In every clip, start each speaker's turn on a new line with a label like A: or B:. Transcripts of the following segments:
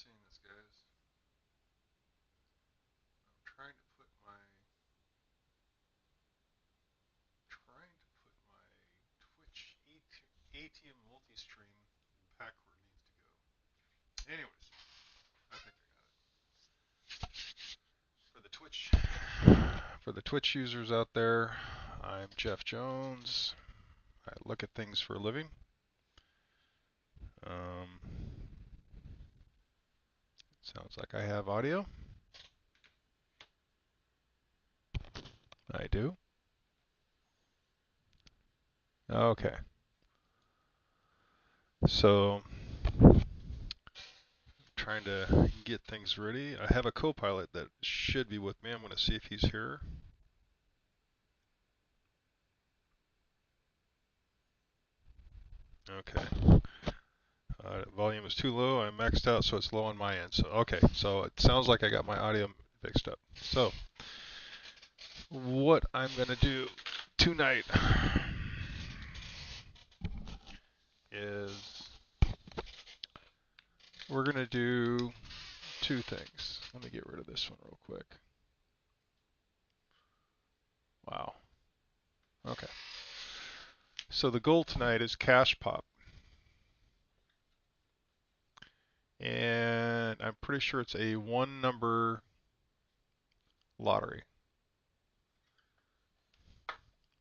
A: seeing this, guys. I'm trying to put my Twitch ATM multi-stream back where it needs to go. Anyways, I think I got it. For the Twitch users out there, I'm Jeff Jones. I look at things for a living. Um, Sounds like I have audio. I do. Okay. So, trying to get things ready. I have a co-pilot that should be with me. I'm going to see if he's here. Okay. Volume is too low. I maxed out, so it's low on my end. So okay, so it sounds like I got my audio fixed up. So what I'm gonna do tonight is we're gonna do two things. Let me get rid of this one real quick. Wow. Okay. So the goal tonight is cashpop, and I'm pretty sure it's a one number lottery.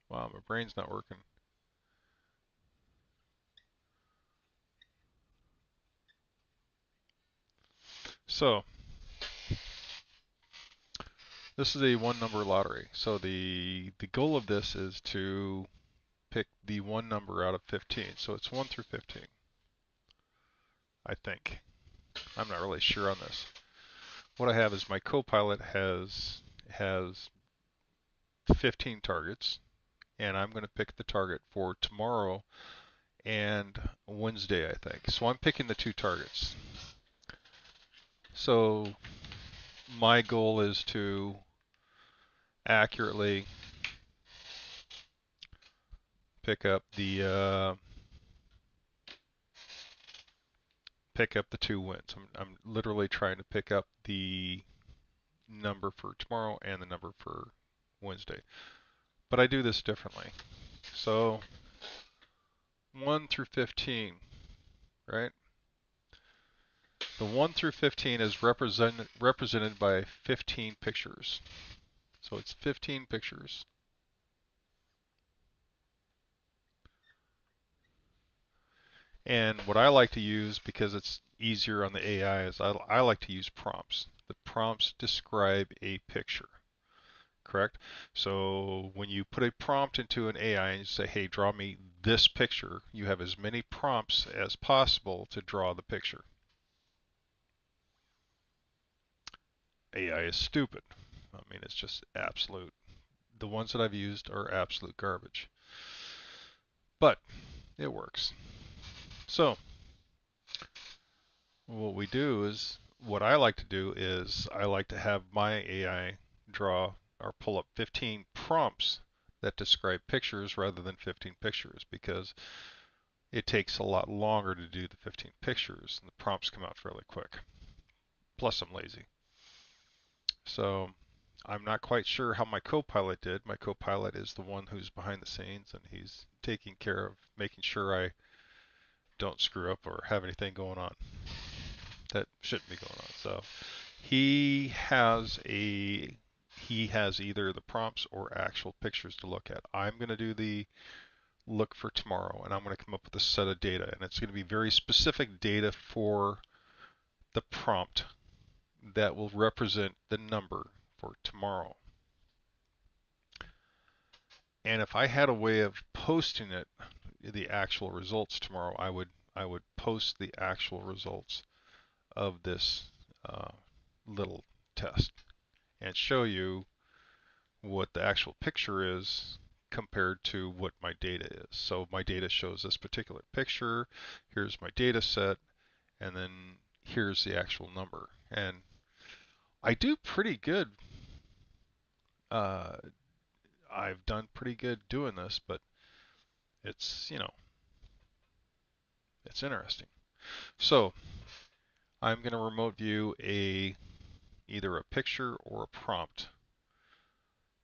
A: Wow, my brain's not working. So this is a one number lottery. So the goal of this is to pick the one number out of 15. So it's 1 through 15, I think. I'm not really sure on this. What I have is my co-pilot has 15 targets, and I'm going to pick the target for tomorrow and Wednesday, I think. So I'm picking the two targets. So my goal is to accurately pick up the two wins. I'm literally trying to pick up the number for tomorrow and the number for Wednesday. But I do this differently. So 1 through 15, right? The 1 through 15 is represented by 15 pictures. So it's 15 pictures. And what I like to use, because it's easier on the AI, is I like to use prompts. The prompts describe a picture, correct? So when you put a prompt into an AI and you say, hey, draw me this picture, you have as many prompts as possible to draw the picture. AI is stupid. I mean, it's just absolute. The ones that I've used are absolute garbage. But it works. So what I like to do is I like to have my AI draw or pull up 15 prompts that describe pictures rather than 15 pictures, because it takes a lot longer to do the 15 pictures and the prompts come out fairly quick. Plus I'm lazy. So I'm not quite sure how my co-pilot did. My co-pilot is the one who's behind the scenes, and he's taking care of making sure I don't screw up or have anything going on that shouldn't be going on. So he has either the prompts or actual pictures to look at. I'm going to do the look for tomorrow, and I'm going to come up with a set of data, and it's going to be very specific data for the prompt that will represent the number for tomorrow. And if I had a way of posting it, the actual results tomorrow, I would post the actual results of this little test and show you what the actual picture is compared to what my data is. So my data shows this particular picture. Here's my data set, and then here's the actual number. And I do pretty good. Uh, I've done pretty good doing this, but it's, it's interesting. So I'm going to remote view either a picture or a prompt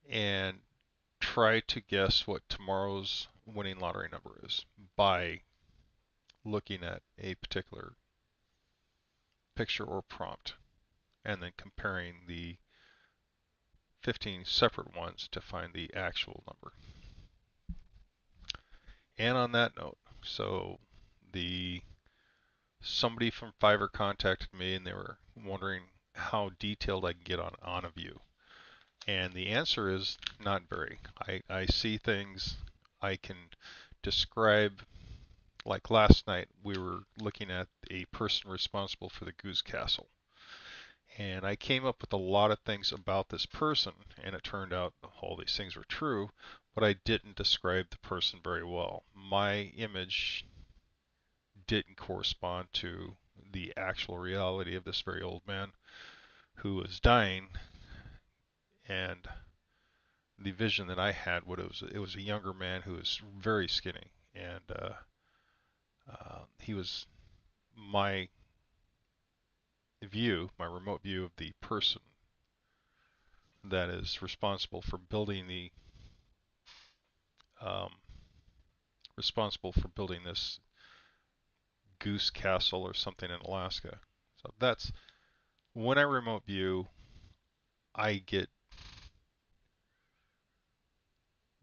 A: and try to guess what tomorrow's winning lottery number is by looking at a particular picture or prompt and then comparing the 15 separate ones to find the actual number. And on that note, so the somebody from Fiverr contacted me and they were wondering how detailed I can get on a view. And the answer is not very. I see things I can describe. Like last night, we were looking at a person responsible for the Goose Castle. And I came up with a lot of things about this person, and it turned out all these things were true, but I didn't describe the person very well. My image didn't correspond to the actual reality of this very old man who was dying, and the vision that I had, it was a younger man who was very skinny, and he was my my remote view of the person that is responsible for building um, this goose castle or something in Alaska. So that's when I remote view, I get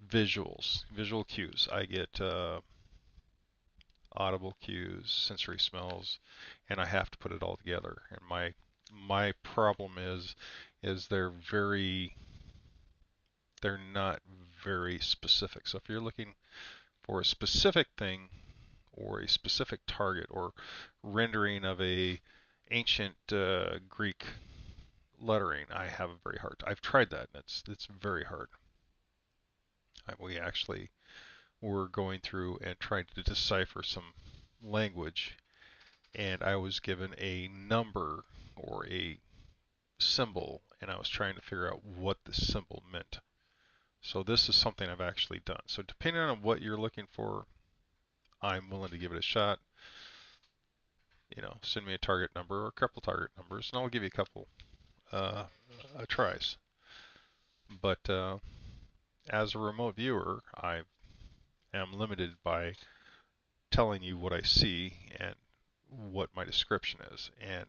A: visual cues. I get audible cues, sensory smells, and I have to put it all together. And my problem is they're not very specific. So if you're looking for a specific thing or a specific target or rendering of a ancient Greek lettering, I have a very hard. I've tried that, and it's very hard. We actually were going through and trying to decipher some language, and I was given a number or a symbol, and I was trying to figure out what the symbol meant. So this is something I've actually done. So depending on what you're looking for, I'm willing to give it a shot. Send me a target number or a couple target numbers, and I'll give you a couple uh, tries. But as a remote viewer, I am limited by telling you what I see and what my description is. And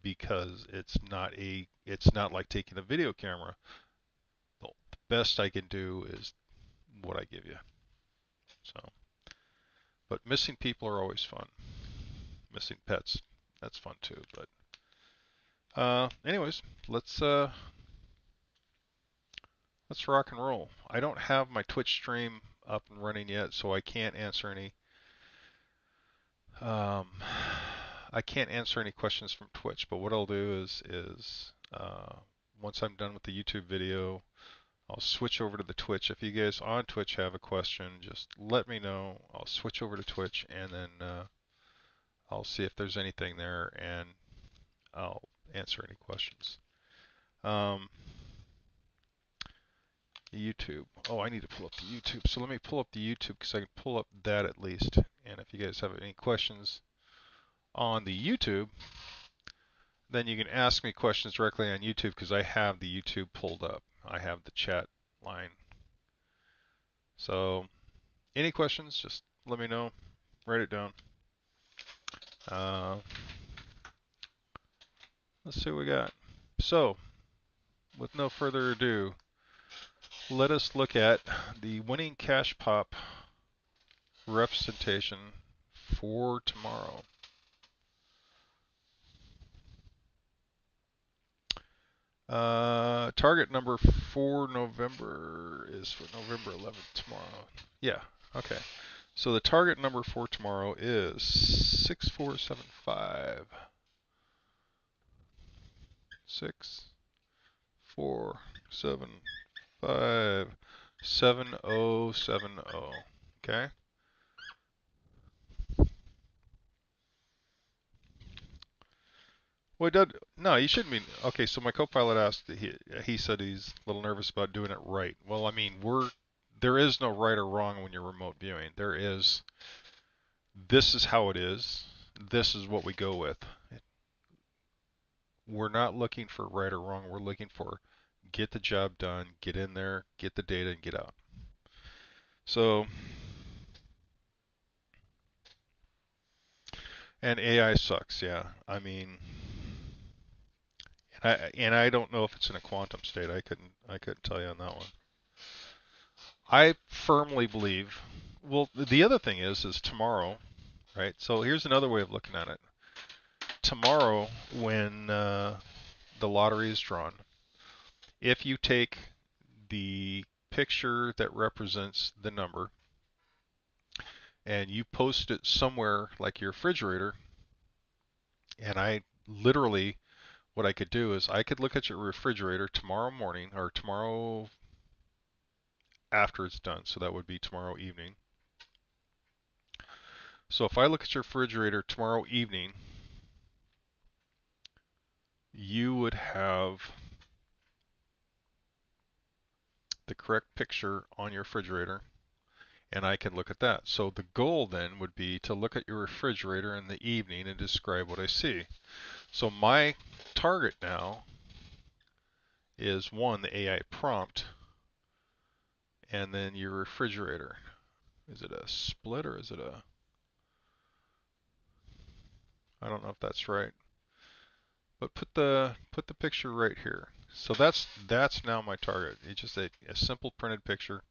A: because it's not like taking a video camera, the best I can do is what I give you. So, but missing people are always fun. Missing pets, that's fun too. But anyways, let's rock and roll. I don't have my Twitch stream up and running yet, so I can't answer any Um, I can't answer any questions from Twitch, but what I'll do is once I'm done with the YouTube video, I'll switch over to the Twitch. If you guys on Twitch have a question, just let me know. I'll switch over to Twitch, and then I'll see if there's anything there, and I'll answer any questions. Um, YouTube. Oh, I need to pull up the YouTube. So let me pull up the YouTube because I can pull up that at least. And if you guys have any questions on the YouTube, then you can ask me questions directly on YouTube because I have the YouTube pulled up. I have the chat line. So any questions, just let me know. Write it down. Let's see what we got. So with no further ado, let us look at the winning cash pop representation for tomorrow. Target number for November is for November 11th tomorrow. Yeah, okay. So the target number for tomorrow is 6475. 6475 7070. Okay. Well, it did, no, you shouldn't be. Okay, so my co-pilot asked. He said he's a little nervous about doing it right. Well, I mean, there is no right or wrong when you're remote viewing. This is how it is. This is what we go with. we're not looking for right or wrong. We're looking for get the job done, get in there, get the data, and get out. So, and AI sucks, yeah. I mean, and I don't know if it's in a quantum state. I couldn't tell you on that one. I firmly believe. Well, the other thing is tomorrow, right? So here's another way of looking at it. Tomorrow, when the lottery is drawn, if you take the picture that represents the number and you post it somewhere like your refrigerator, and I literally, what I could do is I could look at your refrigerator tomorrow morning or tomorrow after it's done, so that would be tomorrow evening. So if I look at your refrigerator tomorrow evening, you would have the correct picture on your refrigerator, and I can look at that. So the goal then would be to look at your refrigerator in the evening and describe what I see. So my target now is one, the AI prompt, and then your refrigerator. Is it a split or is it a, I don't know if that's right. But put the picture right here. So that's now my target. It's just a simple printed picture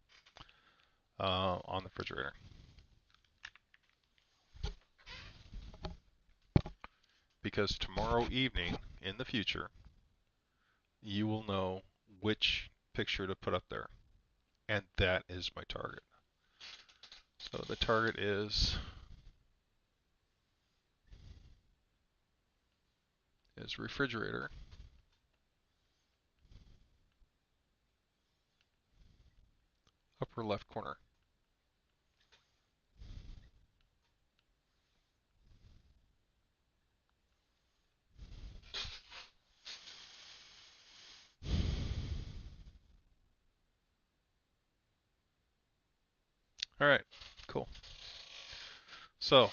A: on the refrigerator. Because tomorrow evening, in the future, you will know which picture to put up there. And that is my target. So the target is refrigerator. Upper left corner. All right, cool. So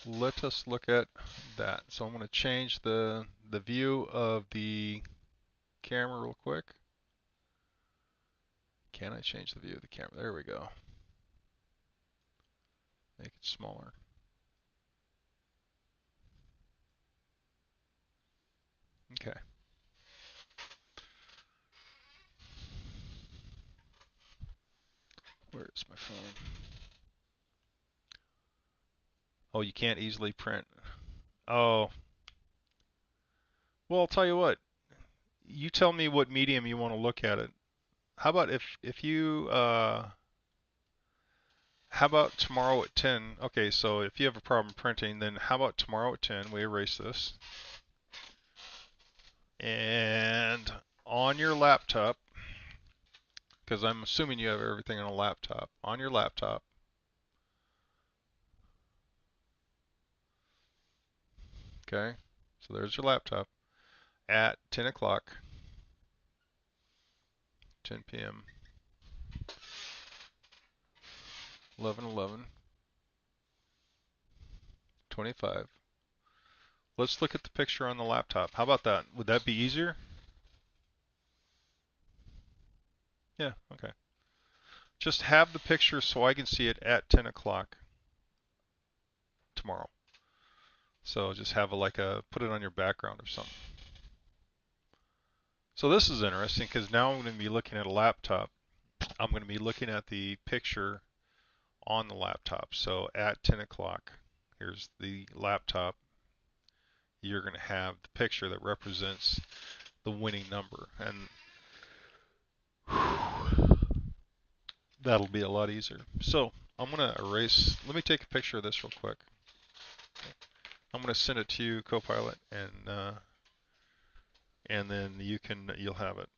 A: let us look at that. So I'm going to change the view of the camera real quick. Can I change the view of the camera? There we go. Make it smaller. Okay. Where is my phone? Oh, you can't easily print. Oh, well, I'll tell you what. You tell me what medium you want to look at it. How about if you how about tomorrow at 10? Okay, so if you have a problem printing, then how about tomorrow at 10? We erase this. And on your laptop, because I'm assuming you have everything on a laptop, on your laptop, okay? So there's your laptop at 10 o'clock, 10 p.m., 11:11, 25. Let's look at the picture on the laptop. How about that? Would that be easier? Yeah, okay. Just have the picture so I can see it at 10 o'clock tomorrow. So just have put it on your background or something. So this is interesting because now I'm going to be looking at a laptop. I'm going to be looking at the picture on the laptop. So at 10 o'clock, here's the laptop. You're going to have the picture that represents the winning number. And that'll be a lot easier. So I'm going to erase, let me take a picture of this real quick. I'm going to send it to you, Copilot, and then you'll have it.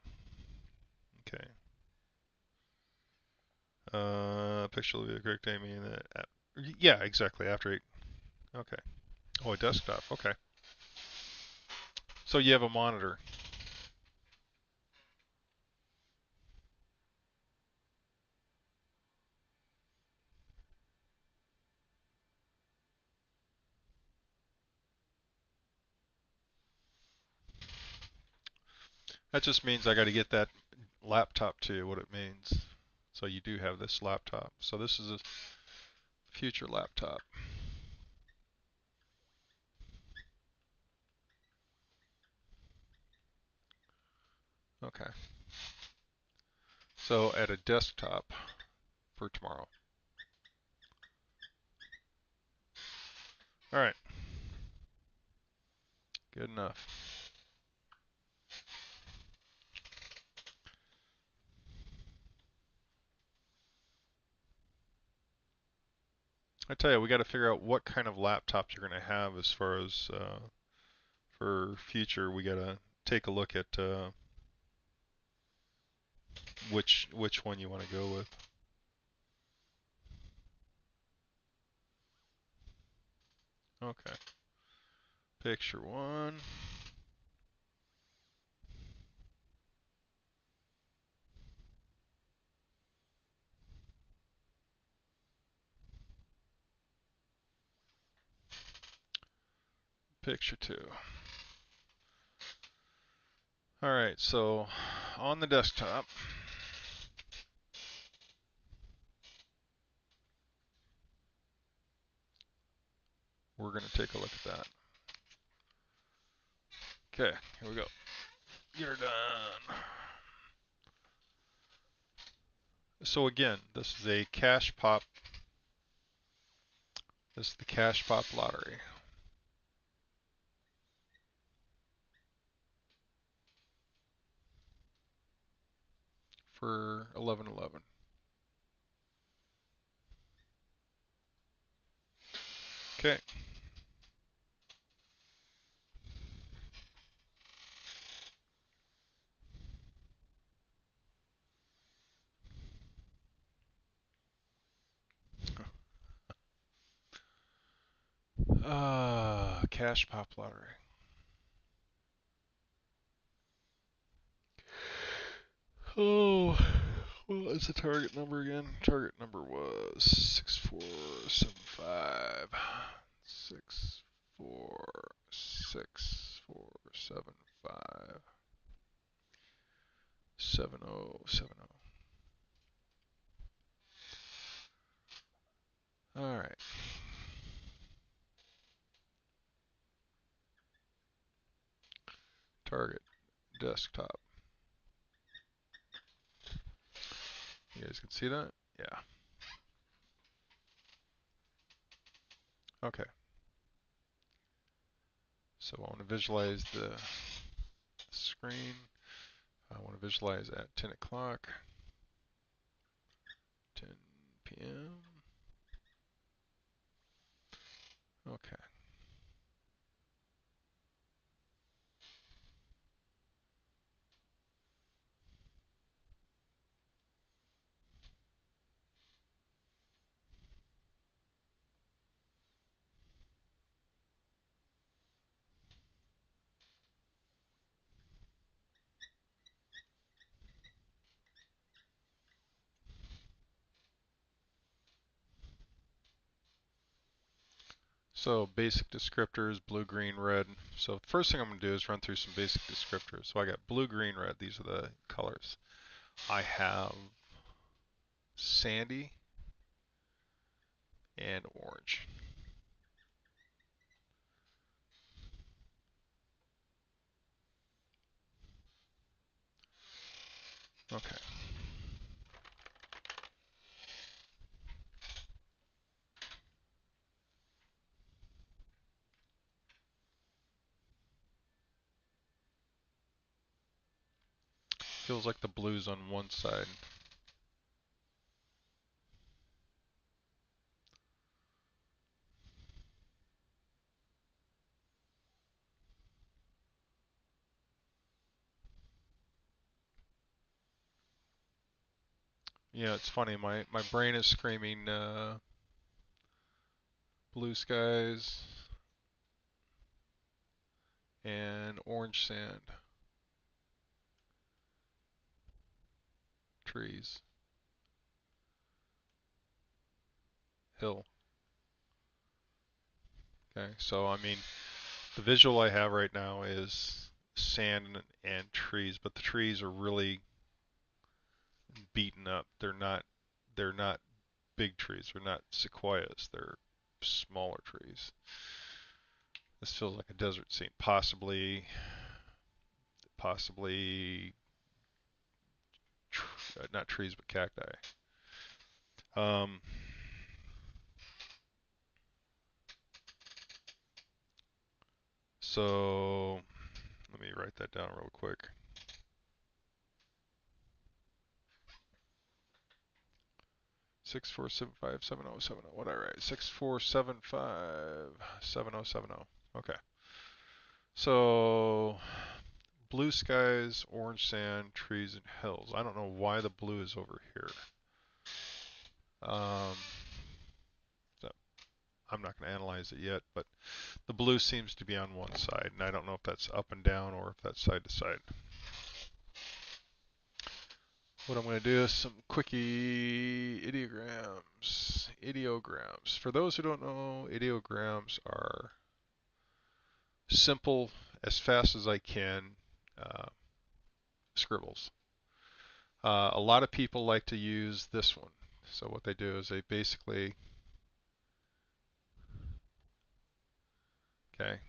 A: Okay. Picture will be the correct name. Yeah, exactly. After 8. Okay. Oh, a desktop. Okay. So you have a monitor. That just means I got to get that laptop to you, what it means. So you do have this laptop. So this is a future laptop. Okay. So at a desktop for tomorrow. All right. Good enough. I tell you, we got to figure out what kind of laptops you're going to have as far as for future. We got to take a look at which one you want to go with. Okay. Picture one. Picture two. All right, so on the desktop, we're going to take a look at that. Okay, here we go. Get her done. So again, this is a cash pop. This is the cash pop lottery for 11/11. Okay. Cash pop lottery. Oh, what is the target number again? Target number was 6475. 646475. 7070. All right. Target desktop. You guys can see that? Yeah. Okay. So I want to visualize the screen. I want to visualize at 10 o'clock. 10 p.m. Okay. So basic descriptors, blue, green, red. So the first thing I'm going to do is run through some basic descriptors. So I got blue, green, red. These are the colors. I have sandy and orange. Okay. Feels like the blue's on one side. Yeah, it's funny. My brain is screaming blue skies and orange sand, trees, hill. Okay, so I mean, the visual I have right now is sand and trees, but the trees are really beaten up. They're not big trees. They're not sequoias. They're smaller trees. This feels like a desert scene, possibly not trees but cacti. Um, so let me write that down real quick. 64757070. What I write? 64757070. Okay. So blue skies, orange sand, trees, and hills. I don't know why the blue is over here. Um, so I'm not going to analyze it yet, but the blue seems to be on one side, and I don't know if that's up and down or if that's side to side. What I'm going to do is some quickie ideograms. Ideograms. For those who don't know, ideograms are simple, as fast as I can, uh, scribbles. A lot of people like to use this one. So what they do is they basically, okay,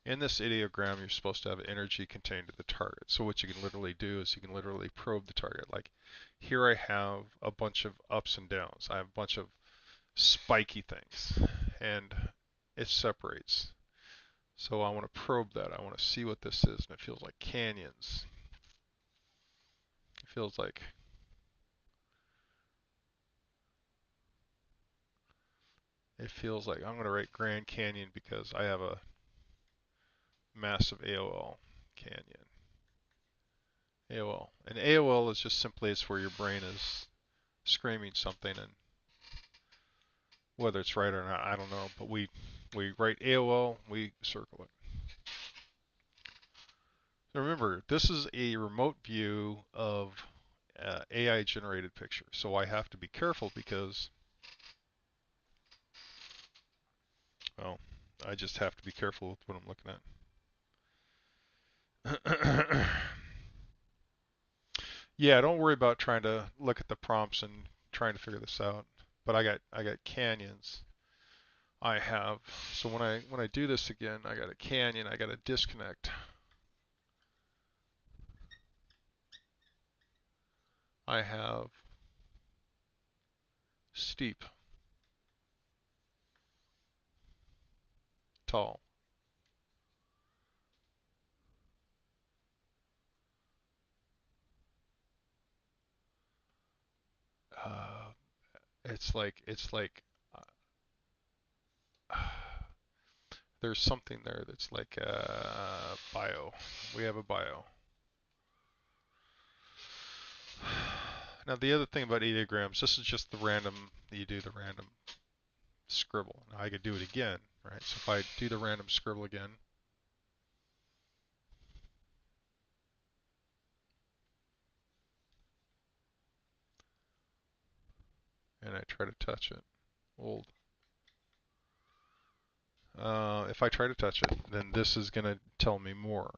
A: in this ideogram, you're supposed to have energy contained to the target. So what you can literally do is you can literally probe the target. Like here I have a bunch of ups and downs. I have a bunch of spiky things, and it separates. So I want to probe that. I want to see what this is, and it feels like canyons. It feels like I'm going to write Grand Canyon because I have a massive AOL canyon. AOL. And AOL is just simply it's where your brain is screaming something, and whether it's right or not, I don't know. But we write AOL, we circle it. So remember, this is a remote view of AI generated picture. So I have to be careful because, well, I just have to be careful with what I'm looking at. Yeah, don't worry about trying to look at the prompts and trying to figure this out. But I got canyons. I have, so when I do this again, I got a canyon, I got a disconnect. I have steep, tall. Uh, it's like there's something there that's like bio. We have a bio. Now the other thing about ideograms, this is just the random. You do the random scribble. Now I could do it again, right? So if I do the random scribble again, and I try to touch it, old. If I try to touch it, then this is going to tell me more.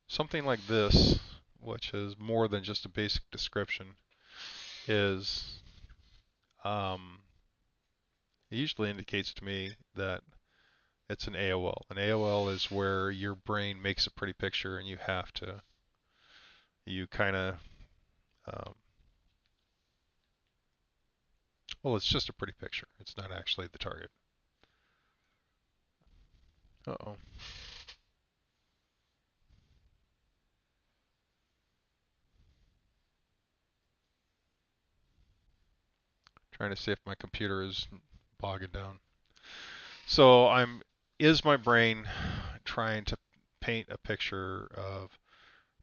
A: Something like this, which is more than just a basic description, is it usually indicates to me that it's an AOL. An AOL is where your brain makes a pretty picture and you kind of, um, well, it's just a pretty picture. It's not actually the target. Uh-oh. Trying to see if my computer is bogging down. So is my brain trying to paint a picture of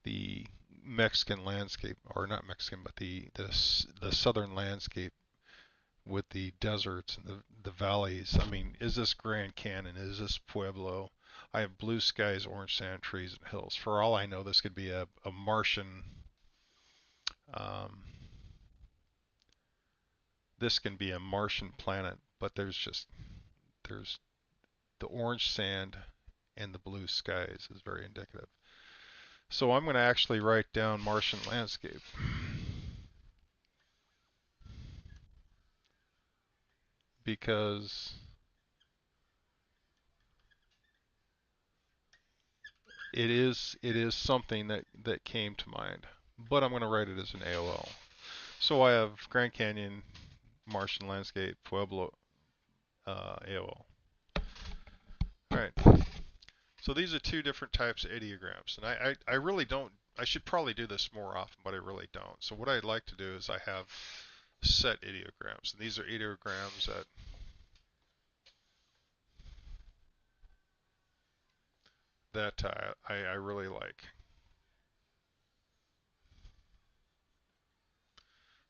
A: the Mexican landscape, or not Mexican, but the southern landscape with the deserts and the valleys? I mean, is this Grand Canyon? Is this Pueblo? I have blue skies, orange sand, trees, and hills. For all I know, this could be a Martian um, this can be a Martian planet, but there's the orange sand and the blue skies is very indicative. So I'm going to actually write down Martian landscape because it is something that came to mind, but I'm going to write it as an AOL. So I have Grand Canyon, Martian landscape, Pueblo, AOL. All right. So these are two different types of ideograms, and I really don't. I should probably do this more often, but I really don't. So what I'd like to do is I have set ideograms, and these are ideograms that I really like.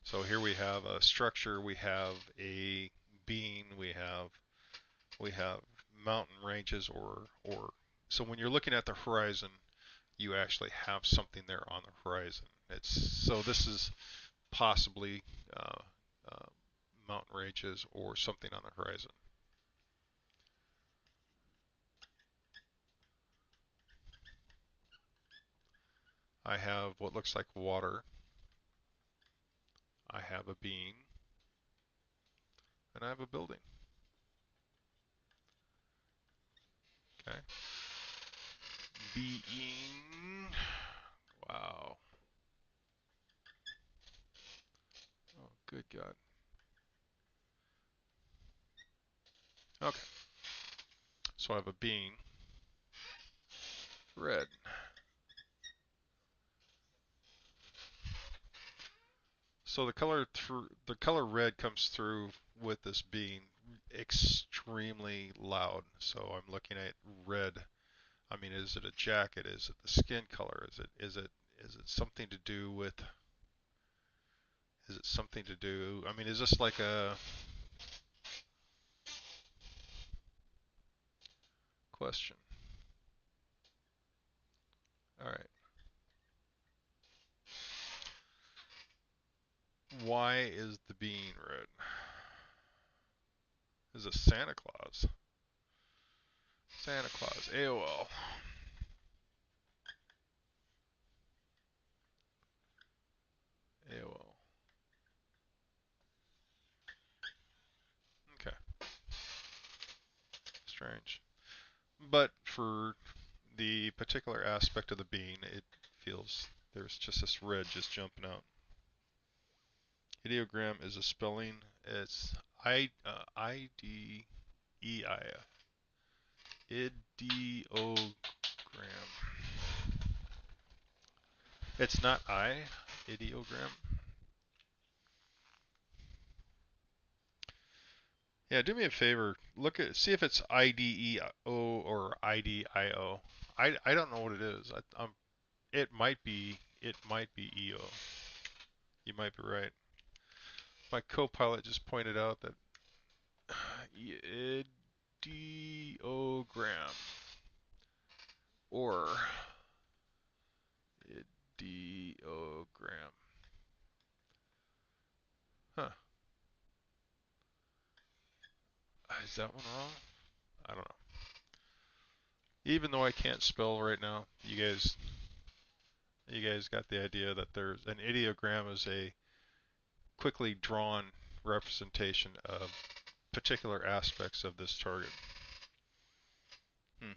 A: So here we have a structure, we have a being, we have mountain ranges or so when you're looking at the horizon, you actually have something there on the horizon. This is possibly uh, uh, mountain ranges or something on the horizon. I have what looks like water. I have a being, and I have a building. Okay. Being. Wow. Oh, good God. Okay. So I have a being. Red. So the color red comes through with this being extremely loud. So I'm looking at red. I mean, is it a jacket? Is it the skin color? Is it something to do with? Is it something to do? I mean, is this like a question? All right. Why is the being red? Is it Santa Claus? Santa Claus. AOL. AOL. Okay. Strange. But for the particular aspect of the bean, it feels there's just this red just jumping out. Ideogram is a spelling. It's I D E I. Ideogram. It's not I. Ideogram. Yeah, do me a favor. See if it's IDEO or IDIO. I don't know what it is. It might be EO. You might be right. My co-pilot just pointed out that ideogram or ideogram. Huh. Is that one wrong? I don't know. Even though I can't spell right now, you guys got the idea that there's an ideogram is a quickly drawn representation of particular aspects of this target. Hmm.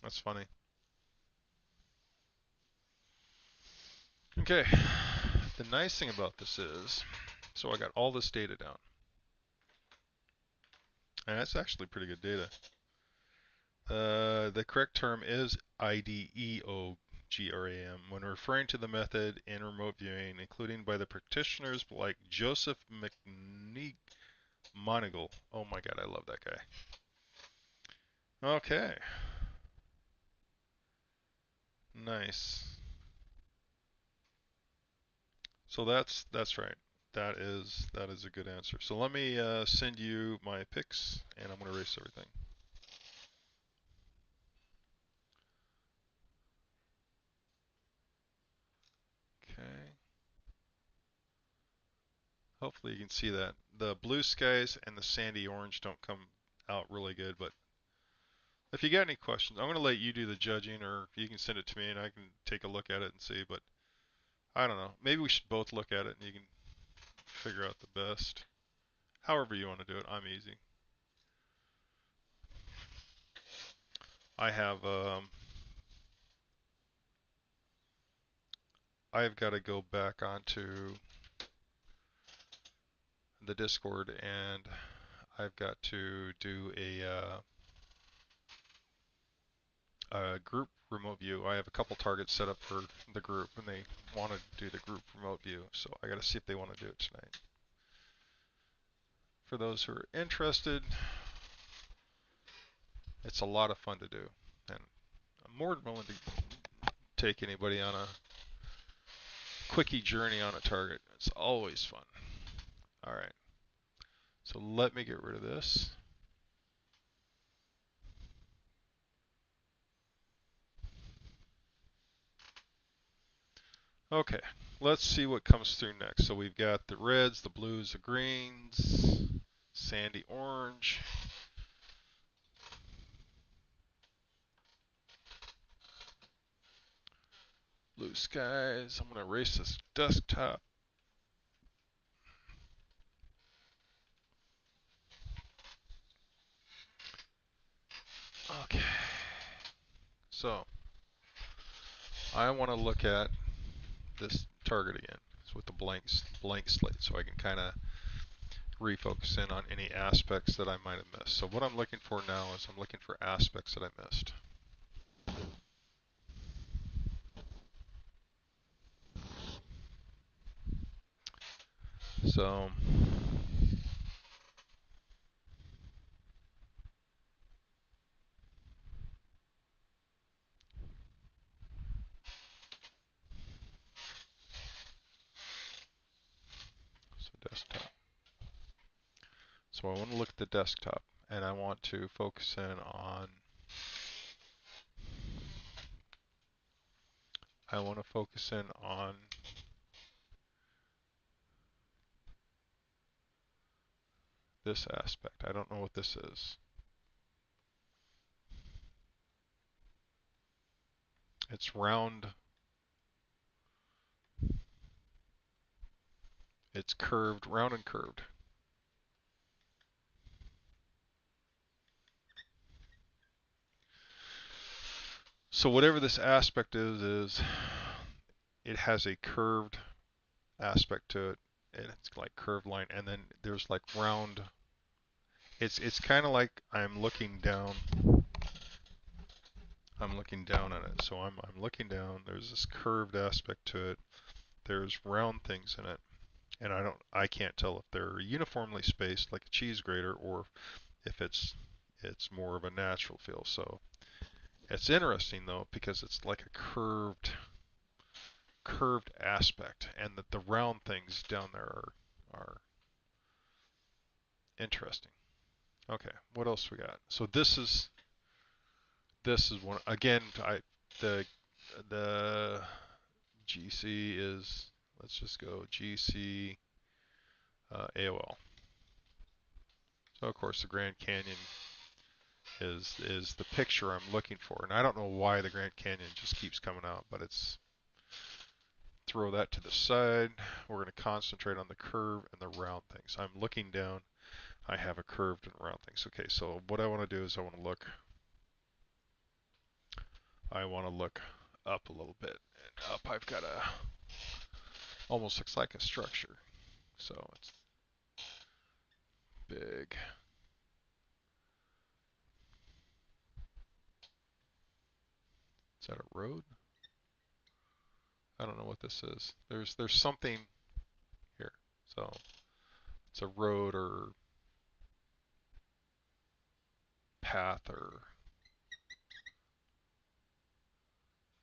A: That's funny. Okay. The nice thing about this is, so I got all this data down. And that's actually pretty good data. The correct term is IDEOGRAM when referring to the method in remote viewing, including by the practitioners like Joseph McMonigal. Oh my God, I love that guy. Okay. Nice. So that's right. That is a good answer. So let me send you my picks, and I'm going to erase everything. Okay. Hopefully you can see that. The blue skies and the sandy orange don't come out really good, but if you got any questions, I'm going to let you do the judging, or you can send it to me and I can take a look at it and see, but I don't know. Maybe we should both look at it and you can figure out the best. However you want to do it, I'm easy. I have I've got to go back onto the Discord and I've got to do a group remote view. I have a couple targets set up for the group and they want to do the group remote view, so I got to see if they want to do it tonight. For those who are interested, it's a lot of fun to do, and I'm more than willing to take anybody on a quickie journey on a target. It's always fun. All right, so let me get rid of this. Okay, let's see what comes through next. So we've got the reds, the blues, the greens, sandy orange. Blue skies. I'm going to erase this desktop. Okay. So I want to look at this target again. It's with the blank slate, so I can kind of refocus in on any aspects that I might have missed. So what I'm looking for now is I'm looking for aspects that I missed. So desktop. So I want to look at the desktop and I want to focus in on this aspect. I don't know what this is. It's round. It's curved, round and curved. So whatever this aspect is it has a curved aspect to it, and it's like curved line, and then there's like round. It's kind of like I'm looking down. I'm looking down on it. So I'm looking down. There's this curved aspect to it. There's round things in it, and I can't tell if they're uniformly spaced like a cheese grater or if it's more of a natural feel. So it's interesting though because it's like a curved aspect, and that the round things down there are interesting. Okay, what else we got? So this is one again. The GC is, let's just go GC AOL. So of course the Grand Canyon is the picture I'm looking for, and I don't know why the Grand Canyon just keeps coming out, but it's, throw that to the side. We're going to concentrate on the curve and the round things. I'm looking down. I have a curved and round things. Okay, so what I want to do is I want to look up a little bit. And up I've got a, almost looks like a structure. So it's big. Is that a road? I don't know what this is. There's something here. So it's a road or path or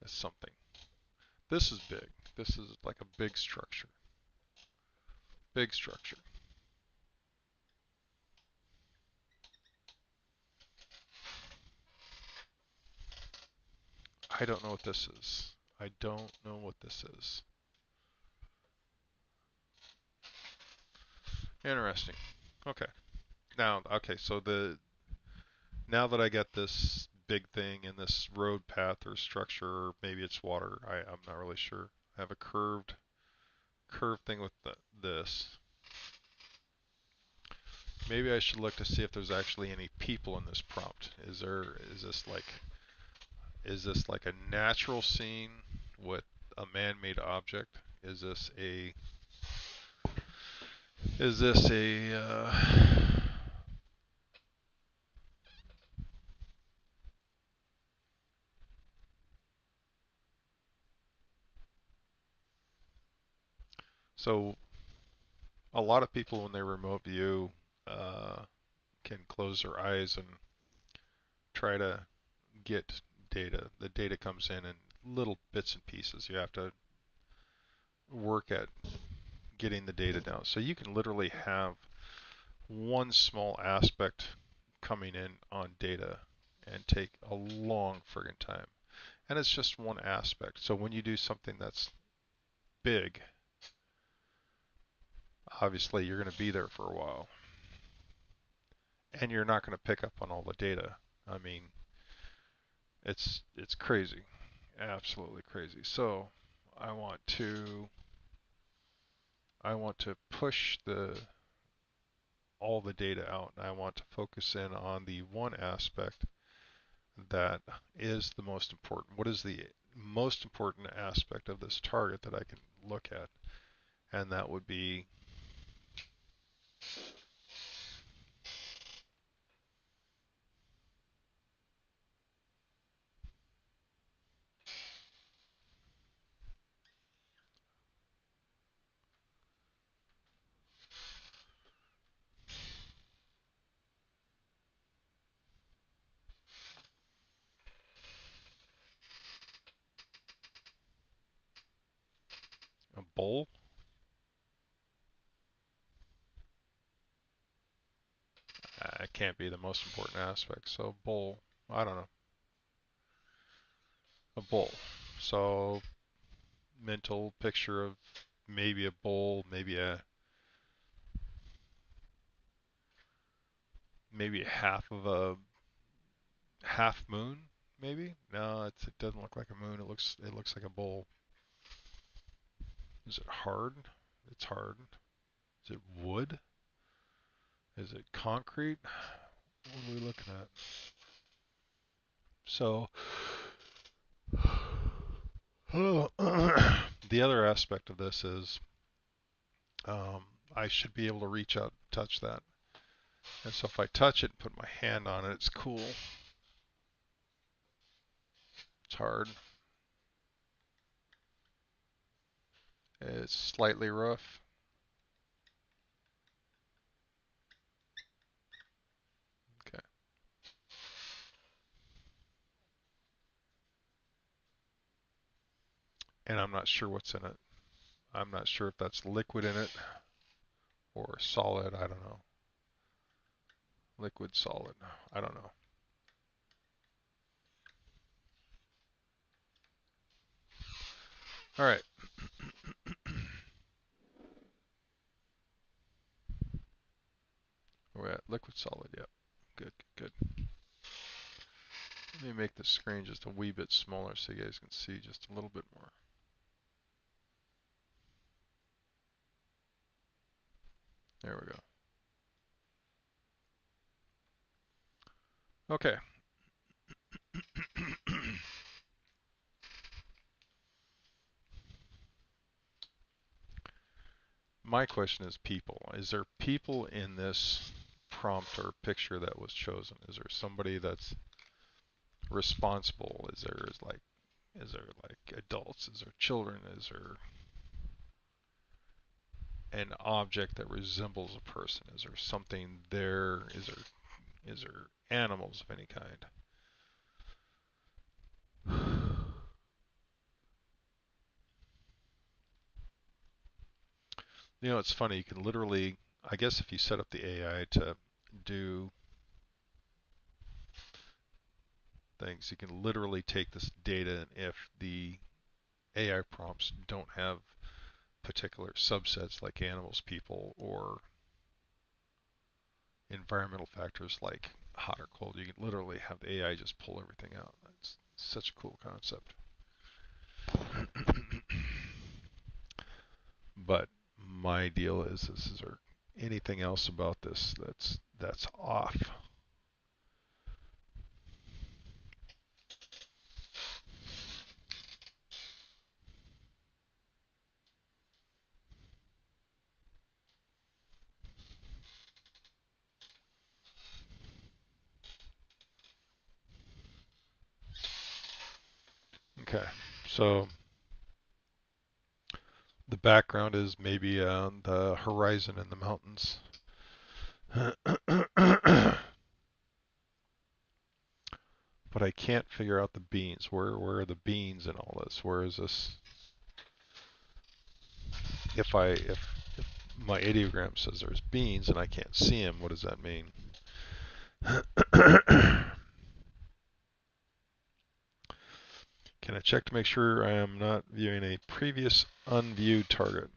A: it's something. This is big. This is like a big structure. Big structure. I don't know what this is. I don't know what this is. Interesting. Okay. Okay, so the now that I get this big thing in this road path or structure, or maybe it's water, I'm not really sure. I have a curved thing with this. Maybe I should look to see if there's actually any people in this prompt. Is this like a natural scene with a man-made object? Is this a so a lot of people when they remote view uh, can close their eyes and try to get data. The data comes in little bits and pieces. You have to work at getting the data down. So you can literally have one small aspect coming in on data and take a long friggin' time. And it's just one aspect. So when you do something that's big, obviously you're going to be there for a while. And you're not going to pick up on all the data. I mean, it's crazy. Absolutely crazy. So I want to I want to push the all the data out, and I want to focus in on the one aspect that is the most important. What is the most important aspect of this target that I can look at? And that would be a bowl. It can't be the most important aspect. So bowl, I don't know, a bowl. So mental picture of maybe a bowl, maybe half of a half moon, maybe. No, it doesn't look like a moon. It looks like a bowl. Is it hard? It's hard. Is it wood? Is it concrete? What are we looking at? So, the other aspect of this is um, I should be able to reach out and touch that. And so if I touch it and put my hand on it, it's cool. It's hard. It's slightly rough. Okay. And I'm not sure what's in it. I'm not sure if that's liquid in it or solid. I don't know. Liquid, solid. I don't know. All right. We're at liquid, solid. Yep. Good, good. Let me make the screen just a wee bit smaller so you guys can see just a little bit more. There we go. Okay. My question is people. Is there people in this prompt or picture that was chosen? Is there somebody that's responsible? Is there like adults? Is there children? Is there an object that resembles a person? Is there something there? Is there animals of any kind? You know, it's funny. You can literally, I guess, if you set up the AI to do things, you can literally take this data, and if the AI prompts don't have particular subsets like animals, people, or environmental factors like hot or cold. You can literally have the AI just pull everything out. It's such a cool concept. But my deal is there anything else about this that's off? Okay, so the background is maybe the horizon in the mountains. But I can't figure out the beans. Where are the beans in all this? Where is this? If my ideogram says there's beans and I can't see them, what does that mean? Can I check to make sure I am not viewing a previous unviewed target?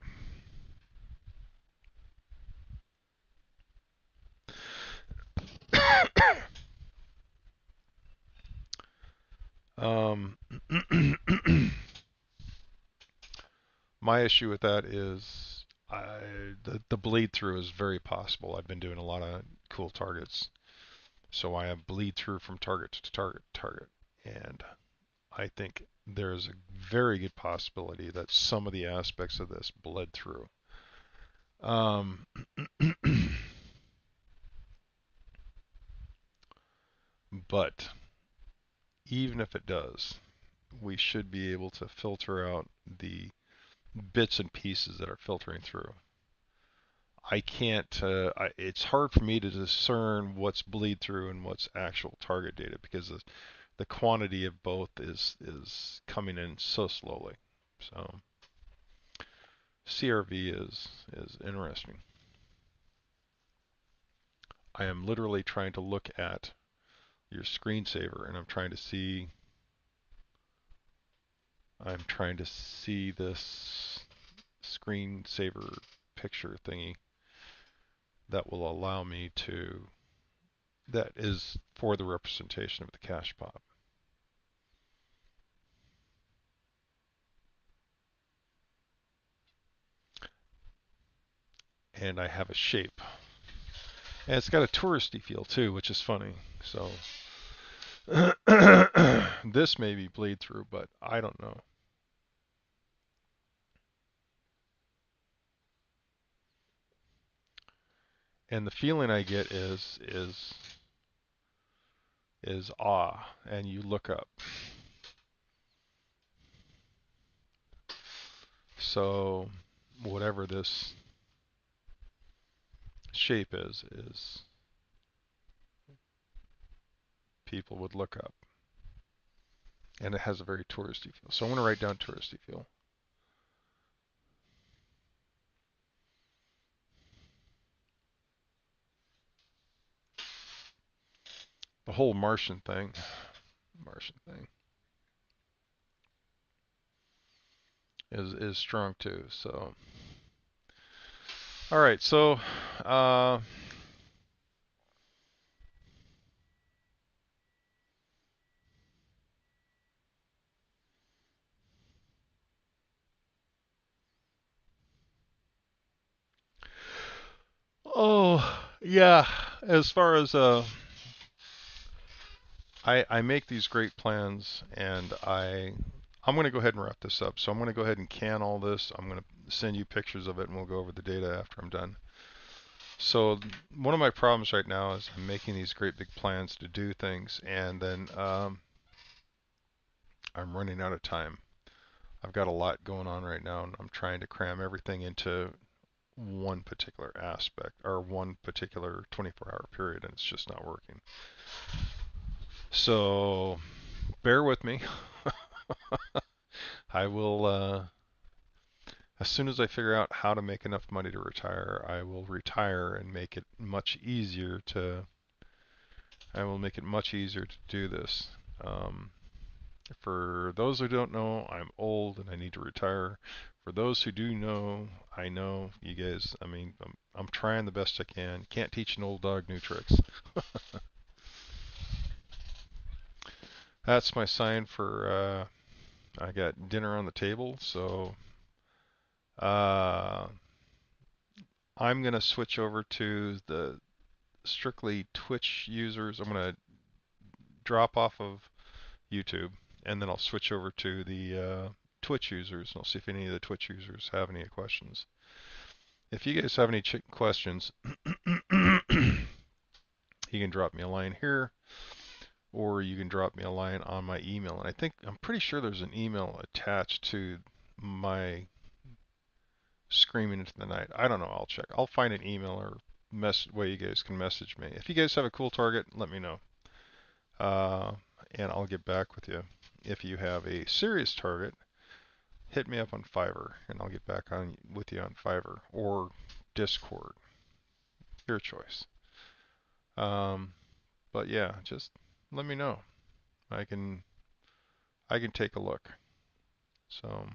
A: Um, my issue with that is the bleed through is very possible. I've been doing a lot of cool targets, so I have bleed through from target to target to target, and I think there's a very good possibility that some of the aspects of this bled through. But even if it does, we should be able to filter out the bits and pieces that are filtering through. I can't, it's hard for me to discern what's bleed through and what's actual target data because the quantity of both is coming in so slowly. So CRV is interesting. I am literally trying to look at your screensaver and I'm trying to see this screensaver picture thingy that will allow me to, that is for the representation of the cashpop. And I have a shape. And it's got a touristy feel too, which is funny. So this may be bleed through, but I don't know. And the feeling I get is awe, and you look up. So whatever this shape is people would look up. And it has a very touristy feel. So I'm going to write down touristy feel. The whole Martian thing is strong too. So all right, so oh yeah, as far as I make these great plans and I'm going to go ahead and wrap this up. So I'm going to go ahead and can all this. I'm going to send you pictures of it and we'll go over the data after I'm done. So one of my problems right now is I'm making these great big plans to do things and then I'm running out of time. I've got a lot going on right now and I'm trying to cram everything into one particular aspect or one particular 24-hour period and it's just not working. So bear with me. I will, as soon as I figure out how to make enough money to retire, I will retire and make it much easier to, I will make it much easier to do this. For those who don't know, I'm old and I need to retire. For those who do know, I know you guys, I mean, I'm trying the best I can. Can't teach an old dog new tricks. That's my sign for I got dinner on the table, so uh, I'm gonna switch over to the strictly Twitch users. I'm gonna drop off of YouTube, and then I'll switch over to the Twitch users, and I'll see if any of the Twitch users have any questions. If you guys have any questions, you can drop me a line here, or you can drop me a line on my email. And I'm pretty sure there's an email attached to my Screaming into the Night. I don't know. I'll check. I'll find an email or way you guys can message me. If you guys have a cool target, let me know, uh, and I'll get back with you. If you have a serious target, hit me up on Fiverr, and I'll get back on with you on Fiverr or Discord. Your choice. Um, but yeah, just let me know. I can I can take a look. So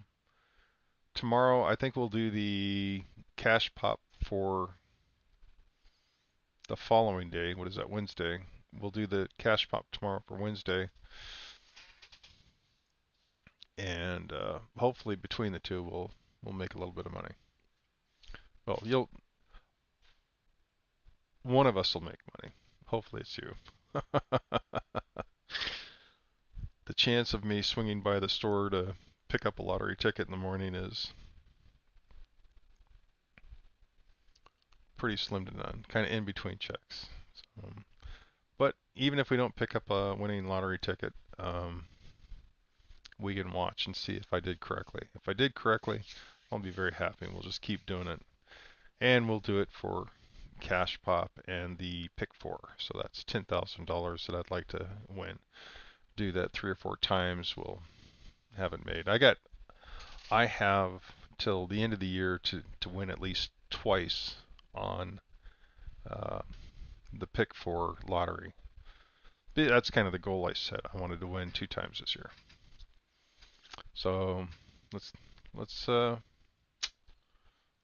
A: tomorrow, I think we'll do the cash pop for the following day. What is that? Wednesday. We'll do the cash pop tomorrow for Wednesday, and hopefully between the two, we'll make a little bit of money. Well, you'll one of us will make money. Hopefully it's you. The chance of me swinging by the store to pick up a lottery ticket in the morning is pretty slim to none, kind of in between checks. So, but even if we don't pick up a winning lottery ticket, we can watch and see if I did correctly. If I did correctly, I'll be very happy. We'll just keep doing it. And we'll do it for Cash Pop and the Pick 4. So that's $10,000 that I'd like to win. Do that 3 or 4 times. We'll have it made. I have till the end of the year to win at least twice on uh, the Pick 4 lottery. That's kind of the goal I set. I wanted to win 2 times this year. So let's let's uh,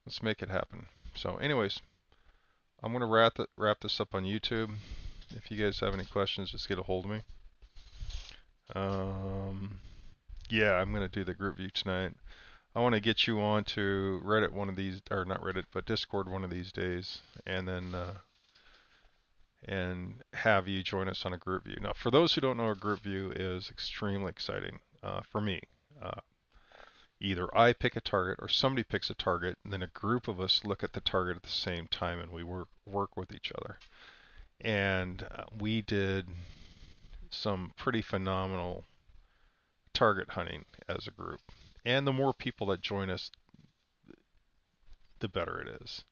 A: let's make it happen. So, anyways, I'm gonna wrap this up on YouTube. If you guys have any questions, just get a hold of me. Yeah, I'm gonna do the group view tonight. I want to get you on to Reddit one of these, or not Reddit, but Discord one of these days, and then and have you join us on a group view. Now, for those who don't know, a group view is extremely exciting for me. Uh, Either I pick a target or somebody picks a target, and then a group of us look at the target at the same time, and we work with each other. And we did some pretty phenomenal target hunting as a group. And the more people that join us, the better it is.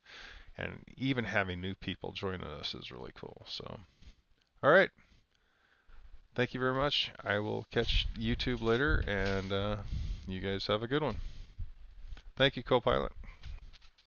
A: And even having new people joining us is really cool. So, all right. Thank you very much. I will catch YouTube later, and you guys have a good one. Thank you, co-pilot.